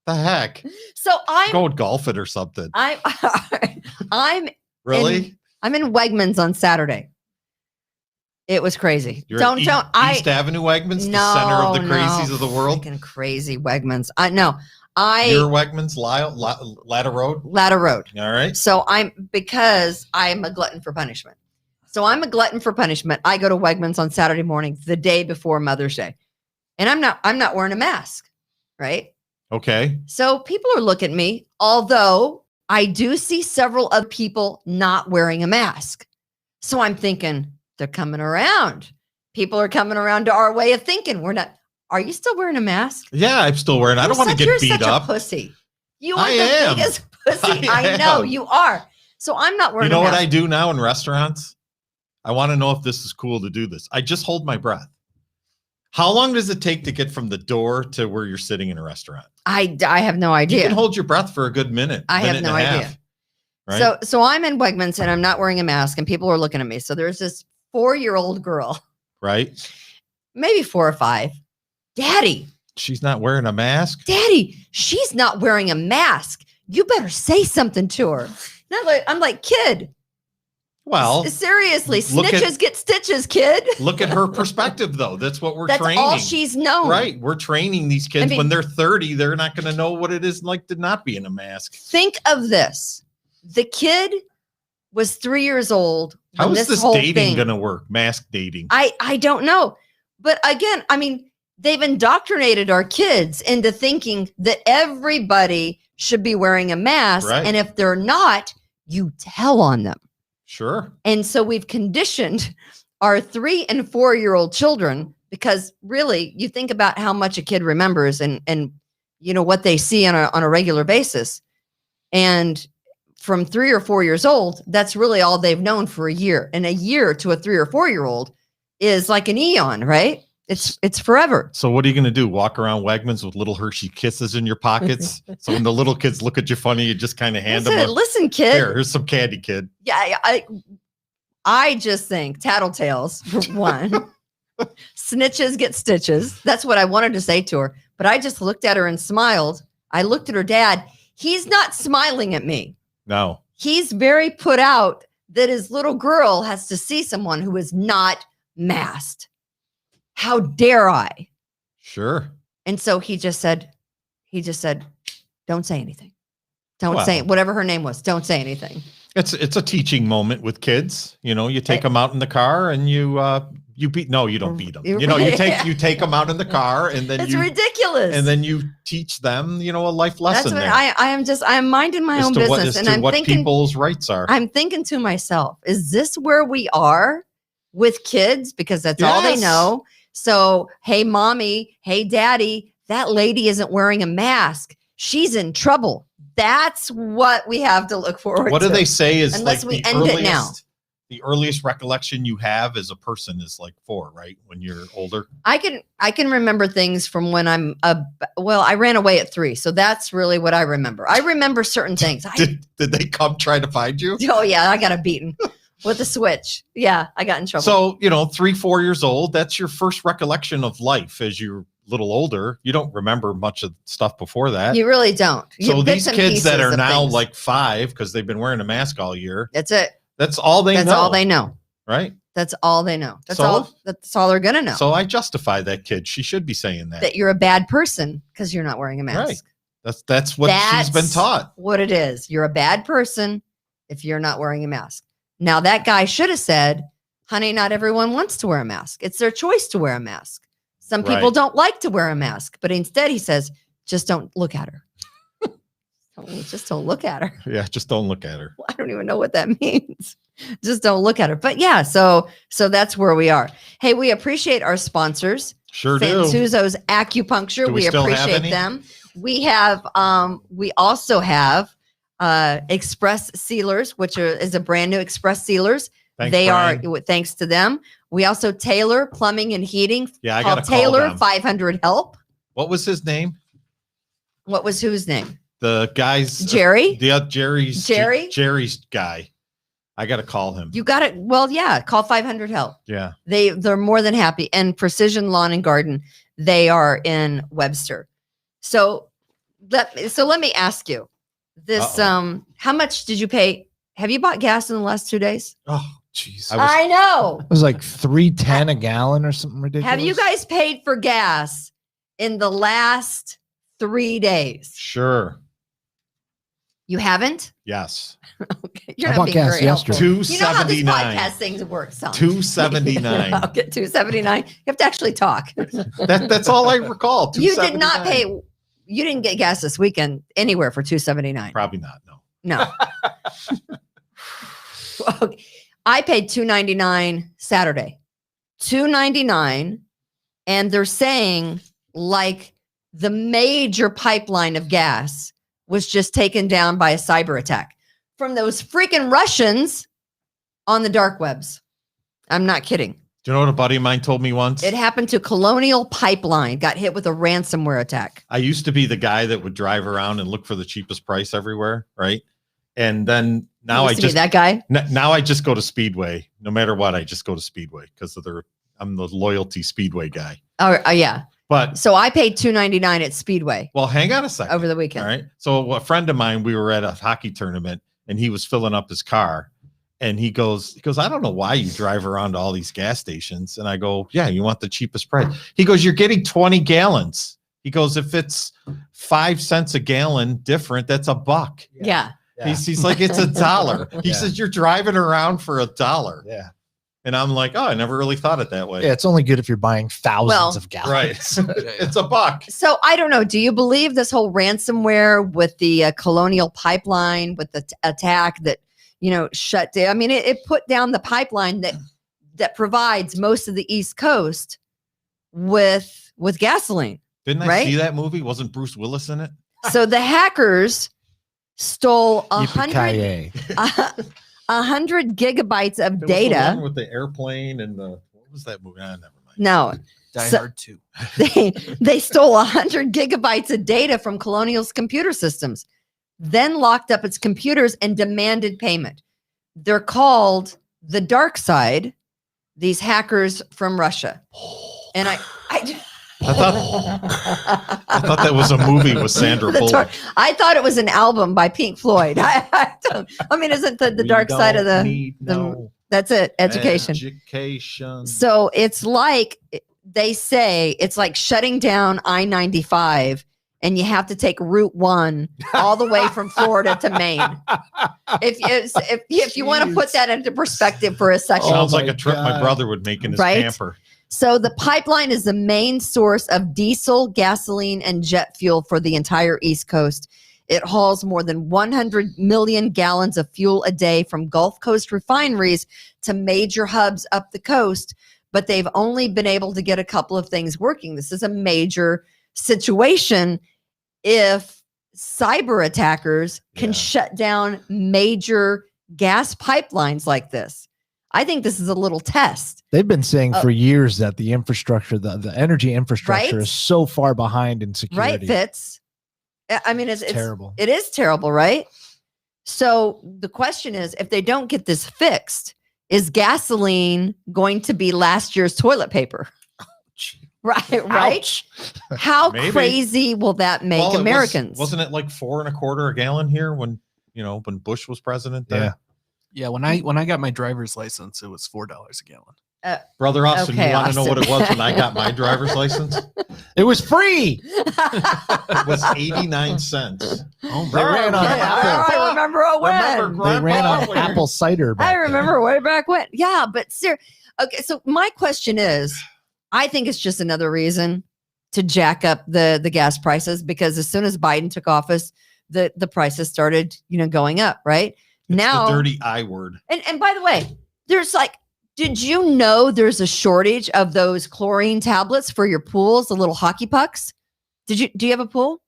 The heck? So go golf it or something. I'm really? I'm in Wegmans on Saturday. It was crazy. You're East Avenue Wegmans, the center of the crazies of the world. Crazy Wegmans. Your Wegmans, Ladder Road. Ladder Road. All right. So because I'm a glutton for punishment. So I'm a glutton for punishment. I go to Wegmans on Saturday morning, the day before Mother's Day, and I'm not wearing a mask, right? Okay. So people are looking at me, although I do see several other people not wearing a mask. So I'm thinking, they're coming around. People are coming around to our way of thinking. We're not. Are you still wearing a mask? Yeah, I'm still wearing. I don't want to get beat up. A pussy. You are the biggest pussy. I know you are. So I'm not wearing. You know a mask. what I do now in restaurants? I want to know if this is cool to do this. I just hold my breath. How long does it take to get from the door to where you're sitting in a restaurant? I have no idea. You can hold your breath for a good minute. I have no idea. Right? So I'm in Wegmans and I'm not wearing a mask and people are looking at me. So there's this 4-year-old girl. Right. Maybe 4 or 5. Daddy. She's not wearing a mask? Daddy, she's not wearing a mask. You better say something to her. I'm like, kid. Well, seriously, snitches get stitches, kid. Look at her perspective, though. That's what we're training. That's all she's known. Right. We're training these kids. When they're 30, they're not going to know what it is like to not be in a mask. Think of this. The kid was 3 years old. How is this dating going to work? Mask dating. I don't know. But again, they've indoctrinated our kids into thinking that everybody should be wearing a mask. Right. And if they're not, you tell on them. Sure. And so we've conditioned our 3 and 4-year-old children because really you think about how much a kid remembers and what they see on a regular basis. And from 3 or 4 years old, that's really all they've known for a year. And a year to a 3 or 4-year-old is like an eon, right? It's forever. So what are you going to do? Walk around Wegmans with little Hershey Kisses in your pockets? So when the little kids look at you funny, you just kind of hand them listen, kid. Here's some candy, kid. Yeah, I just think tattletales, for one. Snitches get stitches. That's what I wanted to say to her. But I just looked at her and smiled. I looked at her dad. He's not smiling at me. No. He's very put out that his little girl has to see someone who is not masked. How dare I? Sure. And so he just said, don't say anything. Don't say whatever her name was. Don't say anything. It's a teaching moment with kids. You take them out in the car and you don't beat them. You take them out in the car and then it's ridiculous. And then you teach them, a life lesson. That's what I'm minding my own business. And I'm thinking people's rights are. I'm thinking to myself, is this where we are with kids? Because that's all they know. So, hey, mommy, hey, daddy, that lady isn't wearing a mask. She's in trouble. That's what we have to look forward to. What do they say is unless like we the end it now. The earliest recollection you have as a person is like 4, right? When you're older. I can remember things from when I'm I ran away at 3. So that's really what I remember. I remember certain things. Did they come try to find you? Oh yeah, I got a beating with a switch. Yeah, I got in trouble. So, 3, 4 years old, that's your first recollection of life. As you're a little older, you don't remember much of stuff before that. You really don't. So these kids that are now like 5 because they've been wearing a mask all year. That's it. That's all they know. That's all they know. Right? That's all they know. That's all they're going to know. So I justify that kid. She should be saying that. That you're a bad person because you're not wearing a mask. Right. That's what she's been taught. What it is. You're a bad person if you're not wearing a mask. Now that guy should have said, honey, not everyone wants to wear a mask. It's their choice to wear a mask. Some people don't like to wear a mask, but instead he says, just don't look at her. Just don't look at her. Yeah, just don't look at her. I don't even know what that means. Just don't look at her. But yeah, so that's where we are. Hey, we appreciate our sponsors. Sure do. Fantuzzo's Acupuncture. Do we still appreciate them. We have we also have Express Sealers, which is a brand new Express Sealers. Thanks, they Brian. are thanks to them. We also Taylor Plumbing and Heating. Yeah, I got to Taylor call them. 500 Help. What was his name? What was whose name? The guy's Jerry. Jerry's guy. I got to call him. You got it. Well, yeah. Call 500 Help. Yeah. They're more than happy. And Precision Lawn and Garden. They are in Webster. So let me ask you this. How much did you pay? Have you bought gas in the last 2 days? Oh, jeez. I know. It was like $3.10 a gallon or something ridiculous. Have you guys paid for gas in the last 3 days? Sure. You haven't? Yes. Okay. You're I not bought being gas very helpful. yesterday. You know how this $2.79. podcast things work, son. $2.79. I'll get $2.79. You have to actually talk. That's all I recall. You did not $2.79. pay. You didn't get gas this weekend anywhere for $2.79. Probably not. No. No. I paid $2.99 Saturday. $2.99, and they're saying like the major pipeline of gas was just taken down by a cyber attack from those freaking Russians on the dark webs. I'm not kidding. Do you know what a buddy of mine told me once? It happened to Colonial Pipeline, got hit with a ransomware attack. I used to be the guy that would drive around and look for the cheapest price everywhere, right? And then now I just that guy. Now I just go to Speedway. No matter what, I just go to Speedway because I'm the loyalty Speedway guy. Oh yeah. But so I paid $2.99 at Speedway. Well, hang on a second. Over the weekend. All right. So a friend of mine, we were at a hockey tournament and he was filling up his car. And he goes, I don't know why you drive around to all these gas stations. And I go, yeah, you want the cheapest price. He goes, you're getting 20 gallons. He goes, if it's 5 cents a gallon different, that's $1. Yeah. He's like, it's $1. He says, you're driving around for $1. Yeah. And I'm like, oh, I never really thought it that way. Yeah, it's only good if you're buying thousands of gallons. Right. It's $1. So I don't know. Do you believe this whole ransomware with the Colonial Pipeline, with the attack that, shut down? I mean, it put down the pipeline that provides most of the East Coast with gasoline. Didn't I right? see that movie? Wasn't Bruce Willis in it? So the hackers stole 100 gigabytes of There was the data. one with the airplane and what was that movie? Never mind. No. Die So- Hard 2. They stole 100 gigabytes of data from Colonial's computer systems, then locked up its computers and demanded payment. They're called the dark side, these hackers from Russia. And I thought that was a movie with Sandra Bullock. I thought it was an album by Pink Floyd. I mean, isn't the dark side of that's it, education. So it's like they say it's like shutting down I-95 and you have to take Route 1 all the way from Florida to Maine. If you want to put that into perspective for a second. Sounds like a trip my brother would make in his camper. So the pipeline is the main source of diesel, gasoline, and jet fuel for the entire East Coast. It hauls more than 100 million gallons of fuel a day from Gulf Coast refineries to major hubs up the coast, but they've only been able to get a couple of things working. This is a major situation if cyber attackers can shut down major gas pipelines like this. I think this is a little test. They've been saying for years that the infrastructure, the energy infrastructure is so far behind in security. Right, Fitz? I mean, it's terrible. It is terrible, right? So the question is, if they don't get this fixed, is gasoline going to be last year's toilet paper? Right. Ouch. How crazy will that make Americans? Wasn't it like $4.25 a gallon here when Bush was president? Yeah. When I got my driver's license, it was $4 a gallon. Brother Austin, you want to know what it was when I got my driver's license? It was free. It was 89 cents. Oh, they ran on Apple. I remember They ran on apple cider. I remember way back when. Yeah, but okay. So my question is, I think it's just another reason to jack up the gas prices, because as soon as Biden took office, the prices started going up. Right now, the dirty I word. And by the way, there's did you know there's a shortage of those chlorine tablets for your pools, the little hockey pucks? Do you have a pool?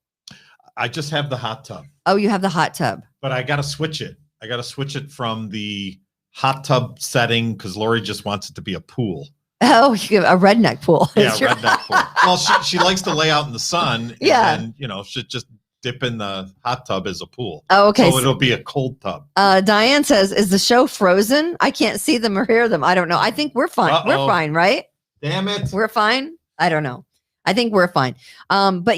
I just have the hot tub. Oh, you have the hot tub. But I got to switch it. I got to switch it from the hot tub setting because Lori just wants it to be a pool. Oh, you have a redneck pool. Yeah, redneck pool. Well, she likes to lay out in the sun. And then, she'll just dip in the hot tub as a pool. Oh, okay. So it'll be a cold tub. Diane says, is the show frozen? I can't see them or hear them. I don't know. I think we're fine. We're fine, right? Damn it. We're fine. I don't know. I think we're fine. But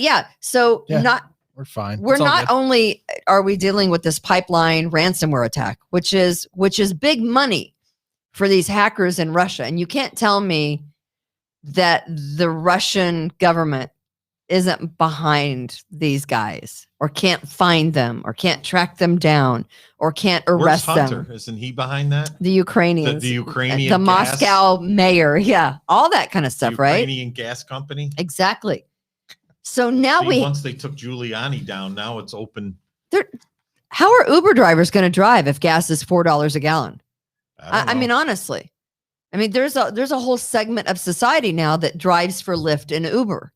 we're fine. We're not only are we dealing with this pipeline ransomware attack, which is big money for these hackers in Russia. And you can't tell me that the Russian government isn't behind these guys, or can't find them, or can't track them down, or can't arrest them. Isn't he behind that? The Ukrainians, the Ukrainian, the Moscow mayor, all that kind of stuff, right? Ukrainian gas company, exactly. So now once they took Giuliani down, now it's open. How are Uber drivers going to drive if gas is $4 a gallon? I mean, honestly, there's a whole segment of society now that drives for Lyft and Uber.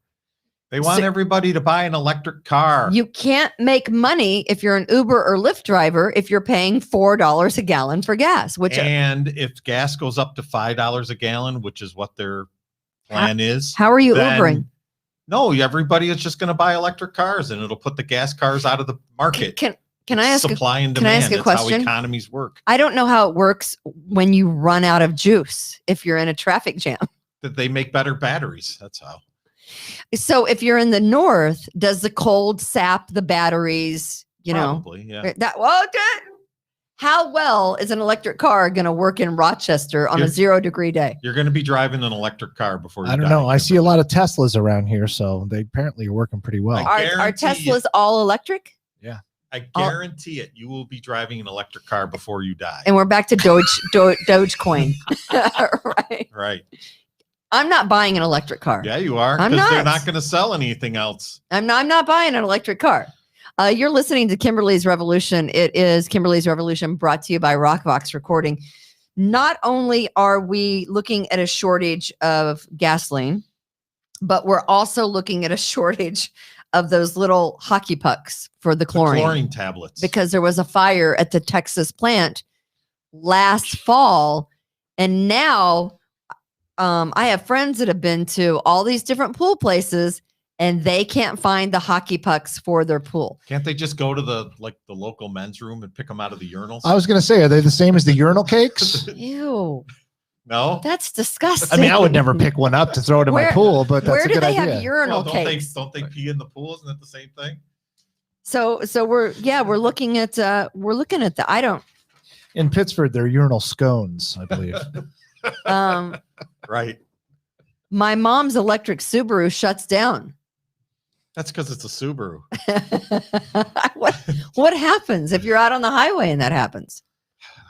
They want everybody to buy an electric car. You can't make money if you're an Uber or Lyft driver if you're paying $4 a gallon for gas. And if gas goes up to $5 a gallon, which is what their plan is. How are you Ubering? No, everybody is just going to buy electric cars, and it'll put the gas cars out of the market. Can I ask supply and demand? Can I ask a question? That's how economies work. I don't know how it works when you run out of juice if you're in a traffic jam. That they make better batteries. That's how. So if you're in the north, does the cold sap the batteries? Probably, yeah. How well is an electric car going to work in Rochester on a 0-degree day? You're going to be driving an electric car before you I don't know. I see a lot of Teslas around here, so they apparently are working pretty well. Are Teslas all electric? Yeah. I guarantee it. You will be driving an electric car before you die. And we're back to Dogecoin. Right. I'm not buying an electric car. Yeah, you are. Because they're not going to sell anything else. I'm not buying an electric car. You're listening to Kimberly's Revolution. It is Kimberly's Revolution, brought to you by Rockbox Recording. Not only are we looking at a shortage of gasoline, but we're also looking at a shortage of those little hockey pucks for the chlorine. The chlorine tablets. Because there was a fire at the Texas plant last fall, and now I have friends that have been to all these different pool places, and they can't find the hockey pucks for their pool. Can't they just go to the local men's room and pick them out of the urinals? I was going to say, are they the same as the urinal cakes? Ew. No, that's disgusting. I would never pick one up to throw it in my pool, but that's a good idea. Where do they have urinal cakes? Don't they pee in the pool? Isn't that the same thing? So we're looking at the. I don't. In Pittsburgh, they're urinal scones, I believe. Right. My mom's electric Subaru shuts down. That's because it's a Subaru. What happens if you're out on the highway and that happens?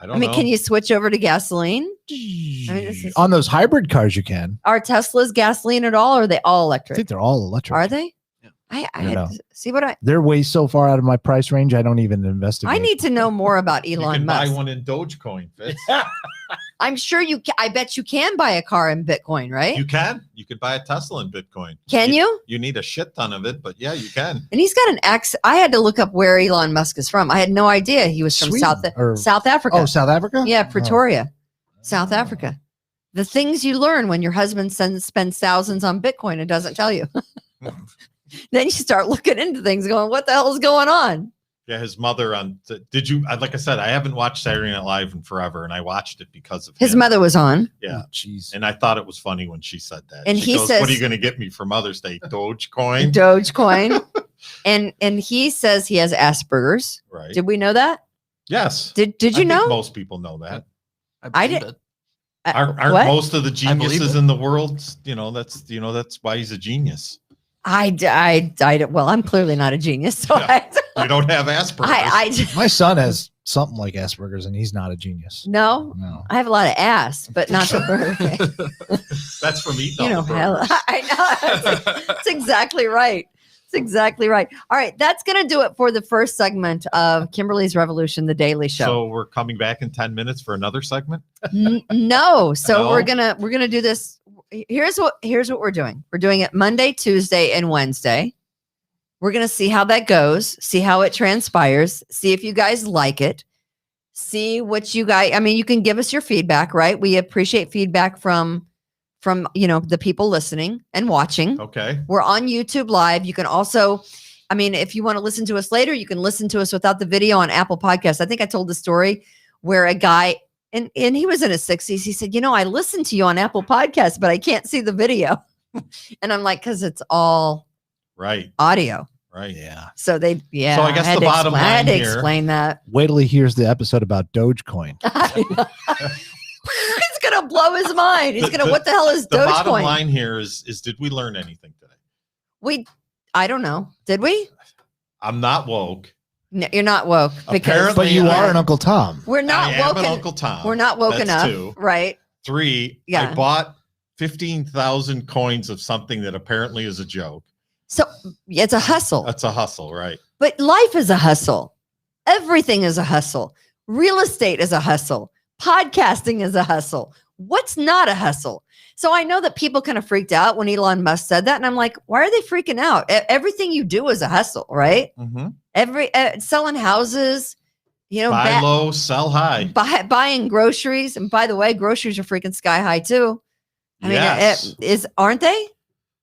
I don't know. Can you switch over to gasoline? On those hybrid cars, you can. Are Teslas gasoline at all, or are they all electric? I think they're all electric. Are they? Yeah. I had to see what They're way so far out of my price range. I don't even investigate. I need to know more about Elon you can Musk. buy one in Dogecoin, Fitz. I'm sure I bet you can buy a car in Bitcoin, right? You can buy a Tesla in Bitcoin. Can you? You need a shit ton of it, but yeah, you can. And he's got an accent. I had to look up where Elon Musk is from. I had no idea he was from Sweden South Africa. Oh, South Africa? Yeah, Pretoria, South Africa. The things you learn when your husband spends thousands on Bitcoin and doesn't tell you. Then you start looking into things going, what the hell is going on? Yeah, his mother did you, like I said, I haven't watched Saturday Night Live in forever, and I watched it because of his him. mother was on. Yeah. Oh, jeez. And I thought it was funny when she said that. And she he goes, says, what are you going to get me for Mother's Day? Dogecoin? Dogecoin. and he says he has Asperger's. Right. Did we know that? Yes. Did you I think know? most people know that. I did. Aren't what? most of the geniuses in the world, that's why he's a genius. Well, I'm clearly not a genius, so Yeah. You don't have Asperger's. My son has something like Asperger's, and he's not a genius. No, I have a lot of ass, but not the burger. That's from eating. I know. That's exactly right. That's exactly right. All right, that's gonna do it for the first segment of Kimberly's Revolution, the Daily Show. So we're coming back in 10 minutes for another segment. No, so No? we're gonna do this. Here's what we're doing. We're doing it Monday, Tuesday, and Wednesday. We're going to see how that goes, see how it transpires, see if you guys like it, see what you guys, you can give us your feedback, right? We appreciate feedback from the people listening and watching. Okay. We're on YouTube Live. You can also, if you want to listen to us later, you can listen to us without the video on Apple Podcasts. I think I told the story where a guy, and he was in his 60s. He said, I listen to you on Apple Podcasts, but I can't see the video. And I'm like, because it's all audio. Right. Yeah. So So I guess the bottom line I had to here. explain that. Wait till he hears the episode about Dogecoin. It's gonna blow his mind. He's gonna. What the hell is The Dogecoin? bottom line here is did we learn anything today? I don't know. Did we? I'm not woke. No, you're not woke because Apparently, But you are an Uncle Tom. we're not I am woke. an Uncle Tom. We're not woke That's enough, 2. right? 3. Yeah. I bought 15,000 coins of something that apparently is a joke. So it's a hustle. That's a hustle, right? But life is a hustle. Everything is a hustle. Real estate is a hustle. Podcasting is a hustle. What's not a hustle? So I know that people kind of freaked out when Elon Musk said that. And I'm like, why are they freaking out? Everything you do is a hustle, right? Mm-hmm. Selling houses, buy low, sell high. Buying groceries. And by the way, groceries are freaking sky high too. Yes. Aren't they?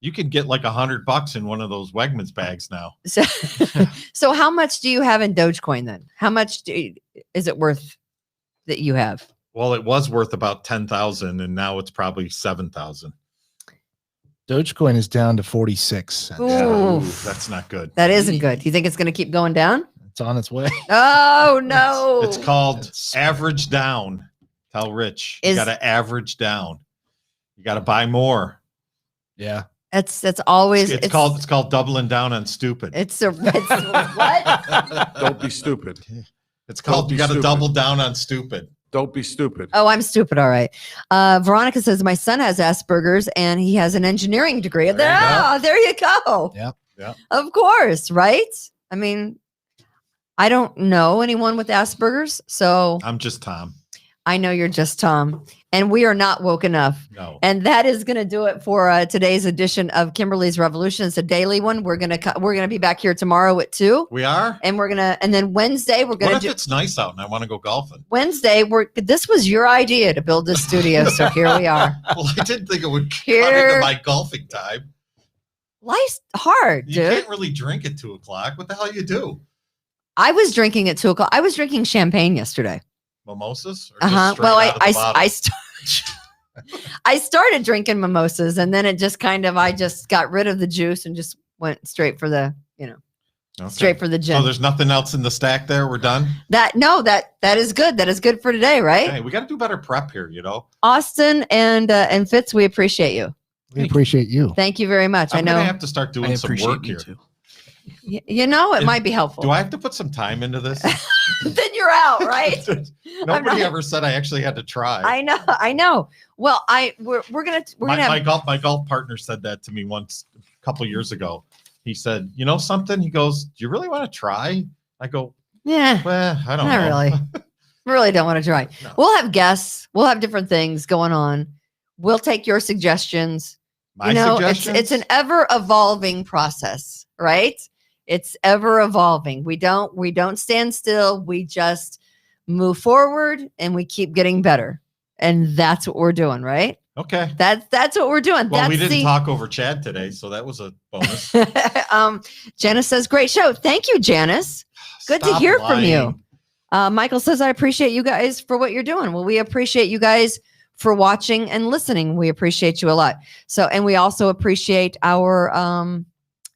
You can get like $100 in one of those Wegmans bags now. So how much do you have in Dogecoin then? How much is it worth that you have? Well, it was worth about 10,000 and now it's probably 7,000. Dogecoin is down to 46 cents. Ooh, that's not good. That isn't good. You think it's going to keep going down? It's on its way. Oh no. It's called average down. Tell Rich. You got to average down. You got to buy more. Yeah. That's always it's called doubling down on stupid. It's what? Don't be stupid. It's called you got to double down on stupid. Don't be stupid. Oh, I'm stupid. All right. Veronica says my son has Asperger's and he has an engineering degree. There you go. Yep. Yeah. Of course, right? I don't know anyone with Asperger's, so I'm just Tom. I know you're just Tom, and we are not woke enough. No. And that is going to do it for today's edition of Kimberly's Revolution. It's a daily one. We're gonna be back here tomorrow at 2. We are, and and then Wednesday we're gonna. What if it's nice out and I want to go golfing? Wednesday, this was your idea to build this studio, so here we are. Well, I didn't think it would cut into my golfing time. Life's hard, dude. You can't really drink at 2:00. What the hell you do? I was drinking at 2:00. I was drinking champagne yesterday. Mimosas? Well, I started drinking mimosas, and then it just I just got rid of the juice and just went straight for the, straight for the gin. So there's nothing else in the stack there. We're done. That is good. That is good for today, right? Hey, we got to do better prep here, Austin and Fitz, we appreciate you. We appreciate you. Thank you very much. I'm I know gonna have to start doing some work here. Too. It might be helpful. Do I have to put some time into this? Then you're out, right? Nobody ever said I actually had to try. I know. Well, we're gonna my golf partner said that to me once a couple years ago. He said, "You know something?" He goes, "Do you really want to try?" I go, "Yeah, well, I don't know. Not really. Really don't want to try. No. We'll have guests. We'll have different things going on. We'll take your suggestions. My suggestions? It's an ever evolving process, right? It's ever evolving. We don't stand still. We just move forward and we keep getting better. And that's what we're doing, right? Okay. That's what we're doing. Well, that's we didn't talk over Chad today, so that was a bonus. Janice says, great show. Thank you, Janice. Good to hear from you. Michael says, I appreciate you guys for what you're doing. Well, we appreciate you guys for watching and listening. We appreciate you a lot. So, and we also appreciate our,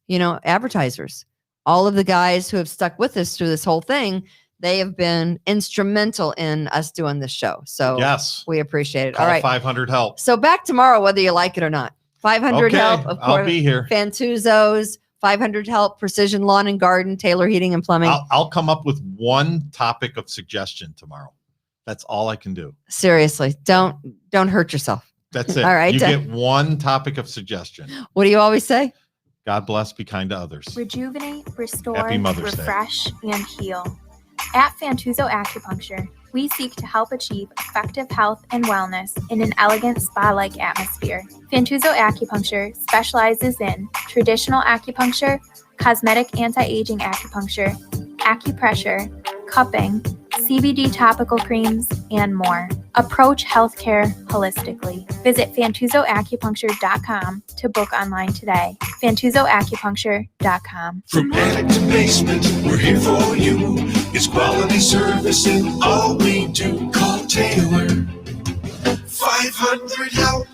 advertisers, all of the guys who have stuck with us through this whole thing. They have been instrumental in us doing this show. So yes, we appreciate it. Call all right. 500 help. So back tomorrow, whether you like it or not. 500 help. Of course, I'll be here. Fantuzzo's 500 help, Precision Lawn and Garden, Taylor Heating and Plumbing. I'll come up with one topic of suggestion tomorrow. That's all I can do. Seriously, don't hurt yourself. That's it. All right. You get one topic of suggestion. What do you always say? God bless. Be kind to others. Rejuvenate, restore, Happy Mother's Day. refresh, and heal. At Fantuzzo Acupuncture, we seek to help achieve effective health and wellness in an elegant spa-like atmosphere. Fantuzzo Acupuncture specializes in traditional acupuncture, cosmetic anti-aging acupuncture, acupressure, cupping, CBD topical creams, and more. Approach healthcare holistically. Visit FantuzzoAcupuncture.com to book online today. FantuzzoAcupuncture.com. From attic to basement, we're here for you. It's quality service in all we do. Call Taylor. 500 help.